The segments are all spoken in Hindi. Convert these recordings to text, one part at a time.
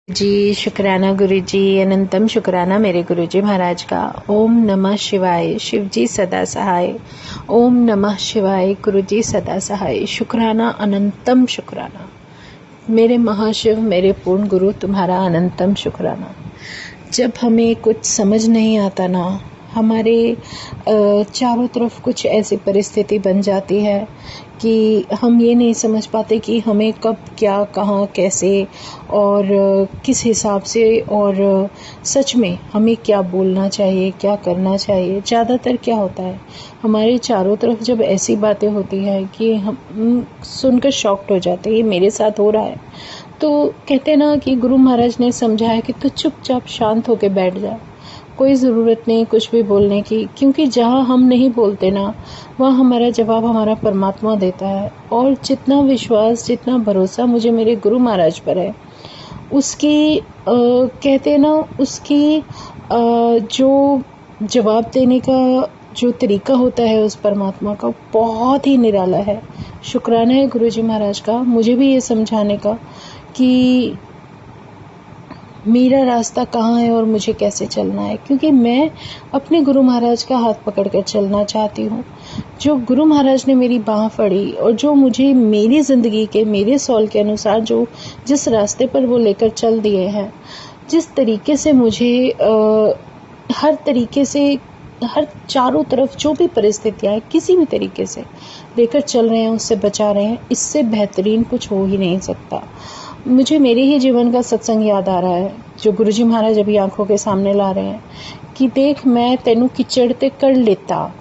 जी शुक्राना गुरु जी, अनंतम शुक्राना मेरे गुरु जी महाराज का। ओम नमः शिवाय, शिव जी सदा सहाय। ओम नमः शिवाय, गुरु जी सदा सहाय। शुक्राना, अनंतम शुक्राना मेरे महाशिव, मेरे पूर्ण गुरु, तुम्हारा अनंतम शुक्राना। जब हमें कुछ समझ नहीं आता ना, हमारे चारों तरफ कुछ ऐसी परिस्थिति बन जाती है कि हम ये नहीं समझ पाते कि हमें कब, क्या, कहाँ, कैसे और किस हिसाब से और सच में हमें क्या बोलना चाहिए, क्या करना चाहिए। ज़्यादातर क्या होता है, हमारे चारों तरफ जब ऐसी बातें होती हैं कि हम सुनकर शॉक्ड हो जाते हैं, ये मेरे साथ हो रहा है। तो कहते हैं ना कि गुरु महाराज ने समझाया कि तू चुपचाप शांत होकर बैठ जा, कोई ज़रूरत नहीं कुछ भी बोलने की, क्योंकि जहाँ हम नहीं बोलते ना, वहाँ हमारा जवाब हमारा परमात्मा देता है। और जितना विश्वास, जितना भरोसा मुझे मेरे गुरु महाराज पर है, उसकी कहते हैं ना, उसकी जो जवाब देने का जो तरीका होता है उस परमात्मा का, बहुत ही निराला है। शुक्राना है गुरु जी महाराज का मुझे भी ये समझाने का कि मेरा रास्ता कहाँ है और मुझे कैसे चलना है, क्योंकि मैं अपने गुरु महाराज का हाथ पकड़कर चलना चाहती हूँ। जो गुरु महाराज ने मेरी बाँह फड़ी और जो मुझे मेरी ज़िंदगी के, मेरे सॉल के अनुसार जिस रास्ते पर वो लेकर चल दिए हैं, जिस तरीके से मुझे हर तरीके से, हर चारों तरफ जो भी परिस्थितियाँ हैं, किसी भी तरीके से लेकर चल रहे हैं, उससे बचा रहे हैं, इससे बेहतरीन कुछ हो ही नहीं सकता। मुझे मेरे ही जीवन का सत्संग याद आ रहा है, जो गुरुजी महाराज अभी आंखों के सामने ला रहे हैं कि देख, मैं तेनू किचड़ ते कर लेता,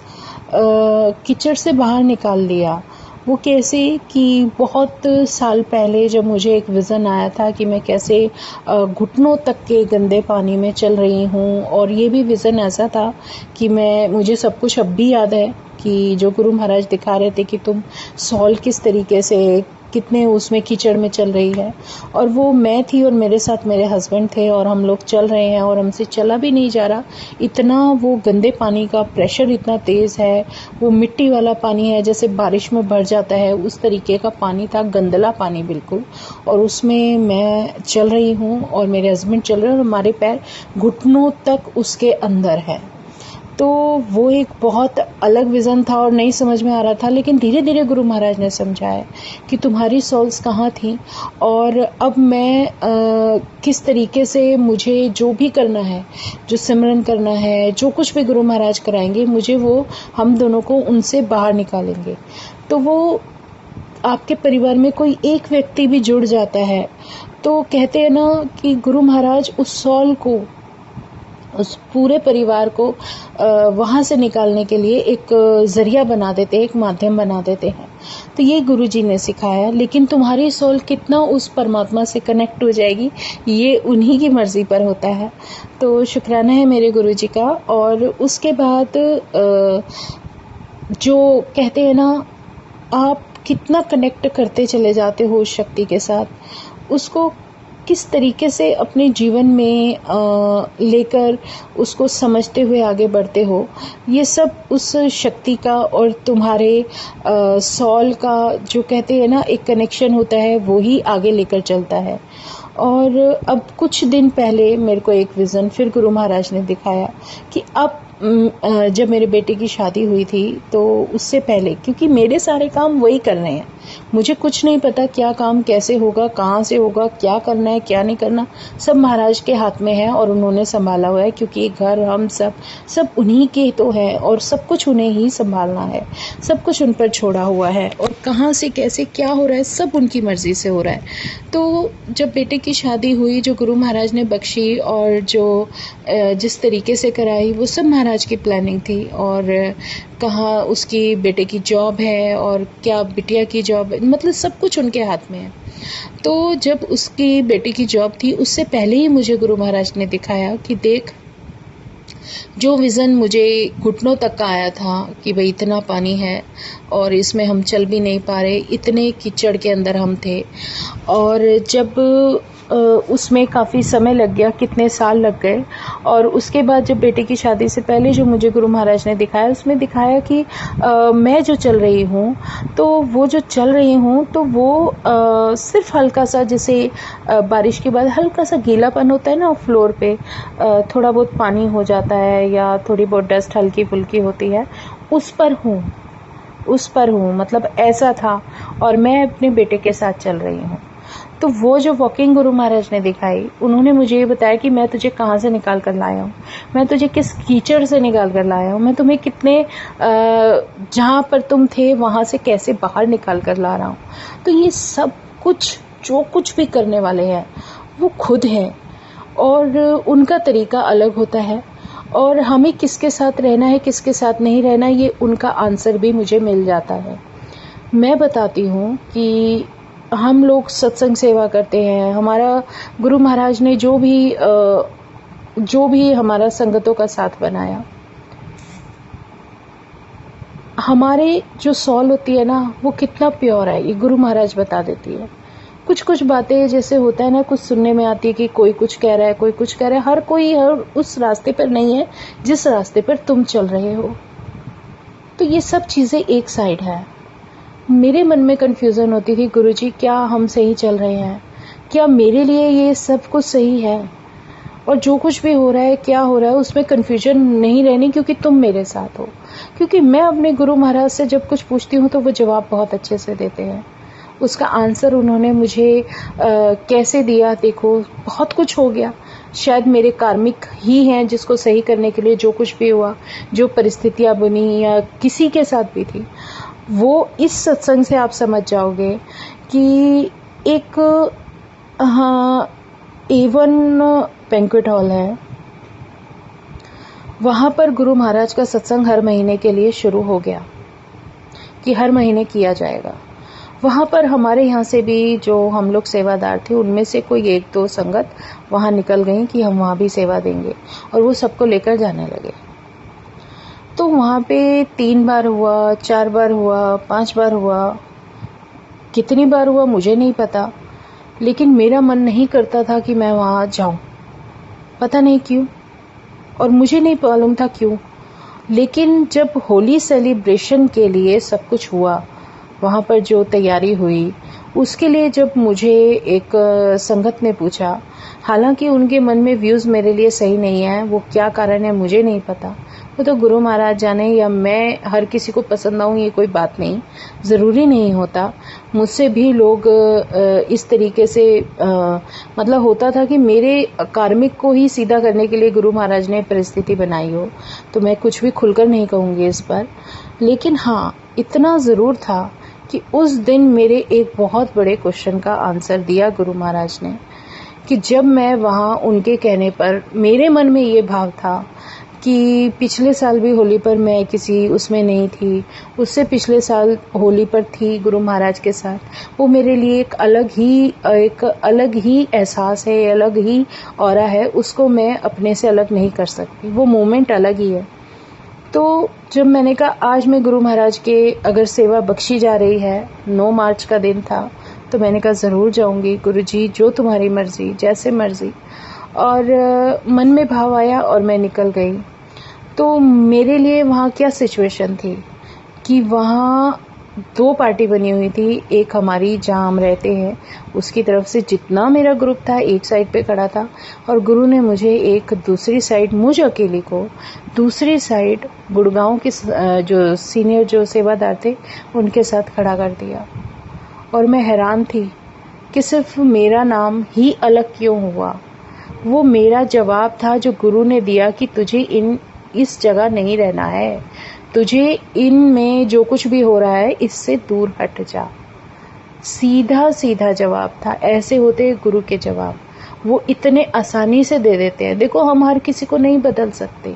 किचड़ से बाहर निकाल दिया। वो कैसे कि बहुत साल पहले जब मुझे एक विज़न आया था कि मैं कैसे घुटनों तक के गंदे पानी में चल रही हूँ, और ये भी विज़न ऐसा था कि मुझे सब कुछ अब भी याद है कि जो गुरु महाराज दिखा रहे थे कि तुम सॉल किस तरीके से, कितने उसमें कीचड़ में चल रही है, और वो मैं थी और मेरे साथ मेरे हस्बैंड थे, और हम लोग चल रहे हैं और हमसे चला भी नहीं जा रहा। इतना वो गंदे पानी का प्रेशर इतना तेज़ है, वो मिट्टी वाला पानी है, जैसे बारिश में भर जाता है उस तरीके का पानी था, गंदला पानी बिल्कुल। और उसमें मैं चल रही हूँ और मेरे हस्बैंड चल रहे हैं, और हमारे पैर घुटनों तक उसके अंदर है। तो वो एक बहुत अलग विज़न था और नहीं समझ में आ रहा था, लेकिन धीरे धीरे गुरु महाराज ने समझाया कि तुम्हारी सोल्स कहाँ थी, और अब मैं किस तरीके से मुझे जो भी करना है, जो सिमरन करना है, जो कुछ भी गुरु महाराज कराएंगे मुझे, वो हम दोनों को उनसे बाहर निकालेंगे। तो वो आपके परिवार में कोई एक व्यक्ति भी जुड़ जाता है, तो कहते हैं ना कि गुरु महाराज उस सॉल को, उस पूरे परिवार को वहाँ से निकालने के लिए एक ज़रिया बना देते हैं, एक माध्यम बना देते हैं। तो ये गुरुजी ने सिखाया, लेकिन तुम्हारी सोल कितना उस परमात्मा से कनेक्ट हो जाएगी, ये उन्हीं की मर्ज़ी पर होता है। तो शुक्राना है मेरे गुरुजी का। और उसके बाद जो कहते हैं ना, आप कितना कनेक्ट करते चले जाते हो उस शक्ति के साथ, उसको किस तरीके से अपने जीवन में लेकर उसको समझते हुए आगे बढ़ते हो, ये सब उस शक्ति का और तुम्हारे सॉल का जो कहते हैं ना एक कनेक्शन होता है, वो ही आगे लेकर चलता है। और अब कुछ दिन पहले मेरे को एक विज़न फिर गुरु महाराज ने दिखाया कि अब जब मेरे बेटे की शादी हुई थी, तो उससे पहले, क्योंकि मेरे सारे काम वही कर रहे हैं, मुझे कुछ नहीं पता क्या काम कैसे होगा, कहाँ से होगा, क्या करना है क्या नहीं करना, सब महाराज के हाथ में है और उन्होंने संभाला हुआ है, क्योंकि ये घर हम सब उन्हीं के तो है, और सब कुछ उन्हें ही संभालना है, सब कुछ उन पर छोड़ा हुआ है, और कहाँ से कैसे क्या हो रहा है सब उनकी मर्ज़ी से हो रहा है। तो जब बेटे की शादी हुई, जो गुरु महाराज ने बख्शी और जो जिस तरीके से कराई, वो सब महाराज की प्लानिंग थी। और कहाँ उसकी बेटे की जॉब है और क्या बिटिया की जॉब है, मतलब सब कुछ उनके हाथ में है। तो जब उसकी बेटे की जॉब थी, उससे पहले ही मुझे गुरु महाराज ने दिखाया कि देख, जो विज़न मुझे घुटनों तक का आया था कि भाई इतना पानी है और इसमें हम चल भी नहीं पा रहे, इतने कीचड़ के अंदर हम थे, और जब उसमें काफ़ी समय लग गया, कितने साल लग गए। और उसके बाद जब बेटे की शादी से पहले जो मुझे गुरु महाराज ने दिखाया, उसमें दिखाया कि मैं जो चल रही हूँ, तो वो जो चल रही हूँ तो वो सिर्फ हल्का सा, जैसे बारिश के बाद हल्का सा गीलापन होता है ना फ्लोर पे, थोड़ा बहुत पानी हो जाता है या थोड़ी बहुत डस्ट हल्की फुल्की होती है, उस पर हूँ, मतलब ऐसा था। और मैं अपने बेटे के साथ चल रही हूँ। तो वो जो वॉकिंग गुरु महाराज ने दिखाई, उन्होंने मुझे ये बताया कि मैं तुझे कहाँ से निकाल कर लाया हूँ, मैं तुझे किस कीचड़ से निकाल कर लाया हूँ, मैं तुम्हें कितने जहाँ पर तुम थे वहाँ से कैसे बाहर निकाल कर ला रहा हूँ। तो ये सब कुछ जो कुछ भी करने वाले हैं वो खुद हैं, और उनका तरीका अलग होता है। और हमें किसके साथ रहना है, किसके साथ नहीं रहना, ये उनका आंसर भी मुझे मिल जाता है। मैं बताती हूँ कि हम लोग सत्संग सेवा करते हैं, हमारा गुरु महाराज ने जो भी हमारा संगतों का साथ बनाया, हमारे जो सॉल होती है ना, वो कितना प्योर है, ये गुरु महाराज बता देती है। कुछ कुछ बातें जैसे होता है ना, कुछ सुनने में आती है कि कोई कुछ कह रहा है, कोई कुछ कह रहा है, हर कोई हर उस रास्ते पर नहीं है जिस रास्ते पर तुम चल रहे हो। तो ये सब चीज़ें एक साइड है। मेरे मन में कन्फ्यूज़न होती थी, गुरुजी क्या हम सही चल रहे हैं, क्या मेरे लिए ये सब कुछ सही है, और जो कुछ भी हो रहा है, क्या हो रहा है, उसमें कन्फ्यूजन नहीं रहनी, क्योंकि तुम मेरे साथ हो। क्योंकि मैं अपने गुरु महाराज से जब कुछ पूछती हूँ तो वो जवाब बहुत अच्छे से देते हैं। उसका आंसर उन्होंने मुझे कैसे दिया, देखो बहुत कुछ हो गया। शायद मेरे कार्मिक ही हैं जिसको सही करने के लिए जो कुछ भी हुआ, जो परिस्थितियाँ बनी या किसी के साथ भी थी, वो इस सत्संग से आप समझ जाओगे कि एक A1 बैंक्वेट हॉल है, वहाँ पर गुरु महाराज का सत्संग हर महीने के लिए शुरू हो गया कि हर महीने किया जाएगा। वहाँ पर हमारे यहाँ से भी जो हम लोग सेवादार थे, उनमें से कोई 1-2 संगत वहाँ निकल गई कि हम वहाँ भी सेवा देंगे, और वो सबको लेकर जाने लगे। तो वहाँ पे 3 बार हुआ, 4 बार हुआ, 5 बार हुआ, कितनी बार हुआ मुझे नहीं पता, लेकिन मेरा मन नहीं करता था कि मैं वहाँ जाऊँ, पता नहीं क्यों, और मुझे नहीं मालूम था क्यों। लेकिन जब होली सेलिब्रेशन के लिए सब कुछ हुआ, वहाँ पर जो तैयारी हुई, उसके लिए जब मुझे एक संगत ने पूछा, हालांकि उनके मन में व्यूज़ मेरे लिए सही नहीं है, वो क्या कारण है मुझे नहीं पता, वो तो गुरु महाराज जाने, या मैं हर किसी को पसंद आऊँ ये कोई बात नहीं, ज़रूरी नहीं होता। मुझसे भी लोग इस तरीके से मतलब होता था कि मेरे कार्मिक को ही सीधा करने के लिए गुरु महाराज ने परिस्थिति बनाई हो, तो मैं कुछ भी खुलकर नहीं कहूँगी इस पर। लेकिन हाँ, इतना ज़रूर था कि उस दिन मेरे एक बहुत बड़े क्वेश्चन का आंसर दिया गुरु महाराज ने, कि जब मैं वहाँ उनके कहने पर, मेरे मन में ये भाव था कि पिछले साल भी होली पर मैं किसी उसमें नहीं थी, उससे पिछले साल होली पर थी गुरु महाराज के साथ, वो मेरे लिए एक अलग ही एहसास है, अलग ही ऑरा है, उसको मैं अपने से अलग नहीं कर सकती, वो मोमेंट अलग ही है। तो जब मैंने कहा आज मैं गुरु महाराज के अगर सेवा बख्शी जा रही है, 9 मार्च का दिन था, तो मैंने कहा ज़रूर जाऊंगी गुरुजी, जो तुम्हारी मर्ज़ी, जैसे मर्ज़ी। और मन में भाव आया और मैं निकल गई। तो मेरे लिए वहाँ क्या सिचुएशन थी कि वहाँ 2 पार्टी बनी हुई थी। एक हमारी जहाँ हम रहते हैं उसकी तरफ से जितना मेरा ग्रुप था एक साइड पे खड़ा था, और गुरु ने मुझे एक दूसरी साइड, मुझे अकेली को दूसरी साइड गुड़गांव के जो सीनियर जो सेवादार थे उनके साथ खड़ा कर दिया। और मैं हैरान थी कि सिर्फ मेरा नाम ही अलग क्यों हुआ। वो मेरा जवाब था जो गुरु ने दिया कि तुझे इस जगह नहीं रहना है, तुझे इनमें जो कुछ भी हो रहा है इससे दूर हट जा। सीधा सीधा जवाब था। ऐसे होते गुरु के जवाब, वो इतने आसानी से दे देते हैं। देखो, हम हर किसी को नहीं बदल सकते।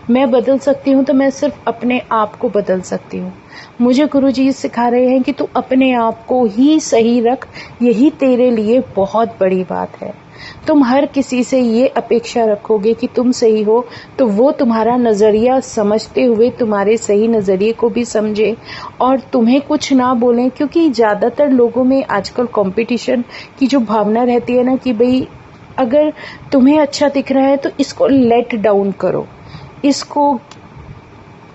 मैं बदल सकती हूँ तो मैं सिर्फ अपने आप को बदल सकती हूँ। मुझे गुरु जी सिखा रहे हैं कि तू अपने आप को ही सही रख, यही तेरे लिए बहुत बड़ी बात है। तुम हर किसी से ये अपेक्षा रखोगे कि तुम सही हो, तो वो तुम्हारा नज़रिया समझते हुए तुम्हारे सही नज़रिए को भी समझे और तुम्हें कुछ ना बोलें। क्योंकि ज़्यादातर लोगों में आजकल कंपटीशन की जो भावना रहती है ना कि भाई अगर तुम्हें अच्छा दिख रहा है तो इसको लेट डाउन करो, इसको,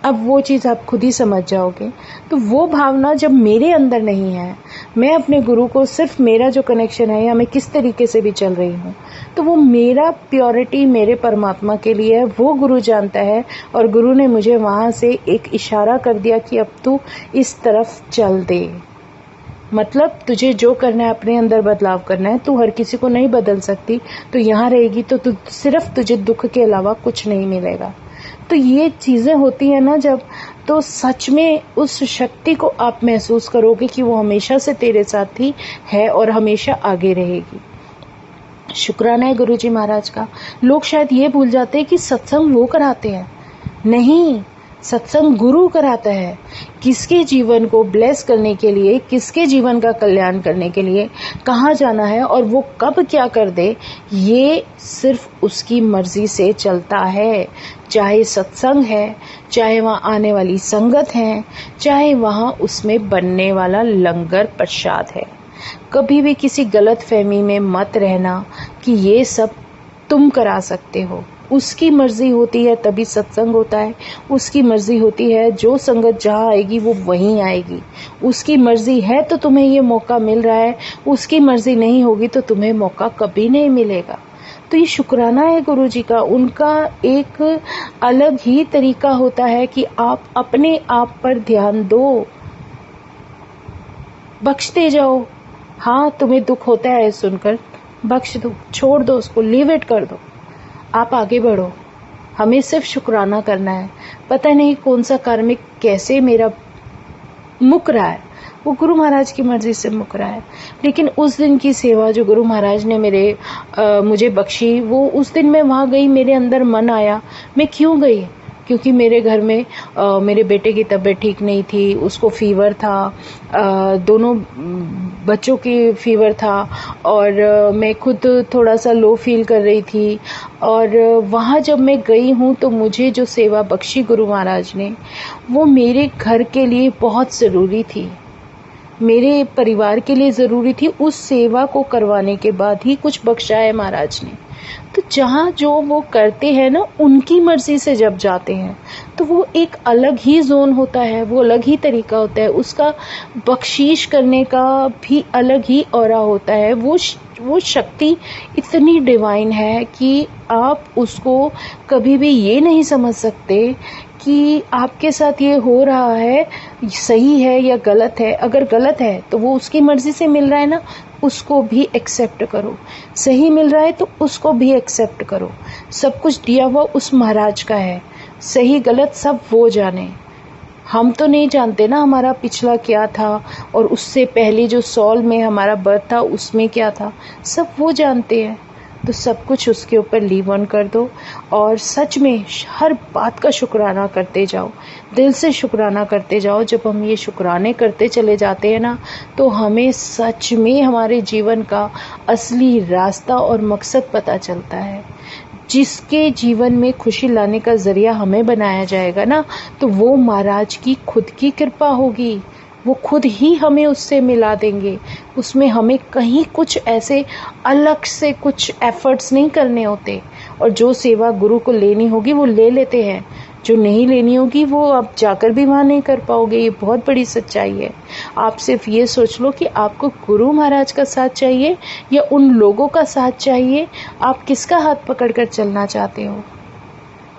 अब वो चीज़ आप खुद ही समझ जाओगे। तो वो भावना जब मेरे अंदर नहीं है, मैं अपने गुरु को सिर्फ मेरा जो कनेक्शन है या मैं किस तरीके से भी चल रही हूँ, तो वो मेरा प्योरिटी मेरे परमात्मा के लिए है, वो गुरु जानता है। और गुरु ने मुझे वहाँ से एक इशारा कर दिया कि अब तू इस तरफ चल दे। मतलब तुझे जो करना है, अपने अंदर बदलाव करना है, तू हर किसी को नहीं बदल सकती। तो यहाँ रहेगी तो सिर्फ तुझे दुख के अलावा कुछ नहीं मिलेगा। तो ये चीज़ें होती है ना जब, तो सच में उस शक्ति को आप महसूस करोगे कि वो हमेशा से तेरे साथ ही है और हमेशा आगे रहेगी। शुक्राना है गुरुजी महाराज का। लोग शायद ये भूल जाते हैं कि सत्संग वो कराते हैं, नहीं, सत्संग गुरु कराता है। किसके जीवन को ब्लेस करने के लिए, किसके जीवन का कल्याण करने के लिए कहाँ जाना है और वो कब क्या कर दे, ये सिर्फ उसकी मर्जी से चलता है। चाहे सत्संग है, चाहे वहाँ आने वाली संगत है, चाहे वहाँ उसमें बनने वाला लंगर प्रसाद है। कभी भी किसी गलत फहमी में मत रहना कि ये सब तुम करा सकते हो। उसकी मर्जी होती है तभी सत्संग होता है, उसकी मर्जी होती है जो संगत जहाँ आएगी वो वहीं आएगी, उसकी मर्जी है तो तुम्हें ये मौका मिल रहा है, उसकी मर्जी नहीं होगी तो तुम्हें मौका कभी नहीं मिलेगा। तो ये शुक्राना है गुरुजी का। उनका एक अलग ही तरीका होता है कि आप अपने आप पर ध्यान दो, बख्शते जाओ। हाँ, तुम्हें दुख होता है सुनकर, बख्श दो, छोड़ दो उसको, लीव इट कर दो, आप आगे बढ़ो। हमें सिर्फ शुक्राना करना है। पता नहीं कौन सा कार्मिक कैसे मेरा मुक रहा है, वो गुरु महाराज की मर्जी से मुक रहा है। लेकिन उस दिन की सेवा जो गुरु महाराज ने मुझे बख्शी, वो उस दिन मैं वहाँ गई, मेरे अंदर मन आया। मैं क्यों गई? क्योंकि मेरे घर में मेरे बेटे की तबीयत ठीक नहीं थी, उसको फीवर था, दोनों बच्चों की फीवर था और मैं खुद थोड़ा सा लो फील कर रही थी। और वहाँ जब मैं गई हूँ तो मुझे जो सेवा बख्शी गुरु महाराज ने, वो मेरे घर के लिए बहुत ज़रूरी थी, मेरे परिवार के लिए ज़रूरी थी। उस सेवा को करवाने के बाद ही कुछ बख्शा है महाराज ने। तो जहाँ जो वो करते हैं ना, उनकी मर्जी से जब जाते हैं तो वो एक अलग ही जोन होता है, वो अलग ही तरीका होता है, उसका बख्शीश करने का भी अलग ही ऑरा होता है। वो शक्ति इतनी डिवाइन है कि आप उसको कभी भी ये नहीं समझ सकते कि आपके साथ ये हो रहा है सही है या गलत है। अगर गलत है तो वो उसकी मर्जी से मिल रहा है ना, उसको भी एक्सेप्ट करो। सही मिल रहा है तो उसको भी एक्सेप्ट करो। सब कुछ दिया हुआ उस महाराज का है, सही गलत सब वो जाने। हम तो नहीं जानते ना हमारा पिछला क्या था और उससे पहले जो सॉल में हमारा बर्थ था उसमें क्या था, सब वो जानते हैं। तो सब कुछ उसके ऊपर लीव ऑन कर दो और सच में हर बात का शुक्राना करते जाओ, दिल से शुक्राना करते जाओ। जब हम ये शुक्राने करते चले जाते हैं ना, तो हमें सच में हमारे जीवन का असली रास्ता और मकसद पता चलता है। जिसके जीवन में खुशी लाने का जरिया हमें बनाया जाएगा ना, तो वो महाराज की खुद की कृपा होगी, वो खुद ही हमें उससे मिला देंगे। उसमें हमें कहीं कुछ ऐसे अलग से कुछ एफर्ट्स नहीं करने होते। और जो सेवा गुरु को लेनी होगी वो ले लेते हैं, जो नहीं लेनी होगी वो आप जाकर भी वहाँ नहीं कर पाओगे। ये बहुत बड़ी सच्चाई है। आप सिर्फ ये सोच लो कि आपको गुरु महाराज का साथ चाहिए या उन लोगों का साथ चाहिए। आप किसका हाथ पकड़कर चलना चाहते हो,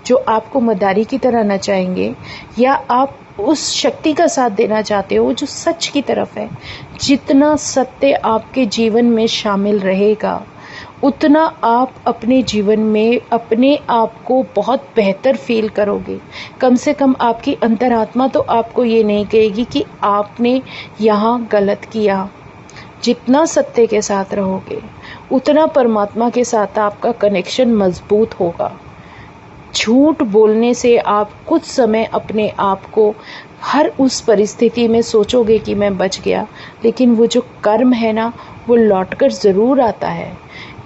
जो आपको मदारी की तरह नचाएंगे, या आप उस शक्ति का साथ देना चाहते हो जो सच की तरफ है। जितना सत्य आपके जीवन में शामिल रहेगा, उतना आप अपने जीवन में अपने आप को बहुत बेहतर फील करोगे। कम से कम आपकी अंतरात्मा तो आपको ये नहीं कहेगी कि आपने यहाँ गलत किया। जितना सत्य के साथ रहोगे, उतना परमात्मा के साथ आपका कनेक्शन मजबूत होगा। झूठ बोलने से आप कुछ समय अपने आप को हर उस परिस्थिति में सोचोगे कि मैं बच गया, लेकिन वो जो कर्म है ना, वो लौटकर ज़रूर आता है।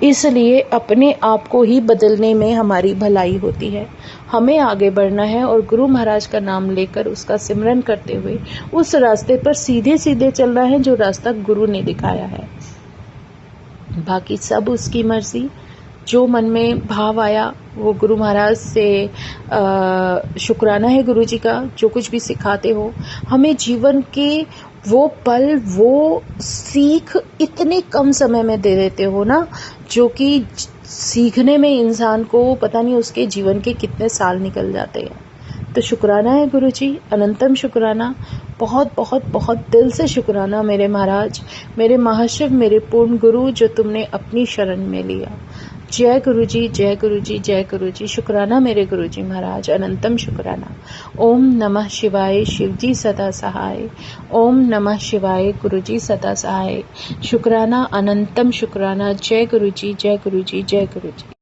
इसलिए अपने आप को ही बदलने में हमारी भलाई होती है। हमें आगे बढ़ना है और गुरु महाराज का नाम लेकर उसका सिमरन करते हुए उस रास्ते पर सीधे सीधे चलना है जो रास्ता गुरु ने दिखाया है। बाकी सब उसकी मर्जी। जो मन में भाव आया वो गुरु महाराज से शुक्राना है गुरु जी का, जो कुछ भी सिखाते हो हमें जीवन के वो पल, वो सीख इतने कम समय में दे देते हो ना, जो कि सीखने में इंसान को पता नहीं उसके जीवन के कितने साल निकल जाते हैं। तो शुक्राना है गुरु जी, अनंतम शुक्राना, बहुत बहुत बहुत दिल से शुक्राना मेरे महाराज, मेरे महाशिव, मेरे पूर्ण गुरु, जो तुमने अपनी शरण में लिया। जय गुरु जी, जय गुरु जी, जय गुरु जी। शुक्राना मेरे गुरु जी महाराज, अनंतम शुक्राना। ओम नमः शिवाय, शिव जी सदा सहाय। ओम नमः शिवाय, गुरु जी सदा सहाय। शुक्राना, अनंतम शुक्राना। जय गुरु जी, जय गुरु जी, जय गुरु जी।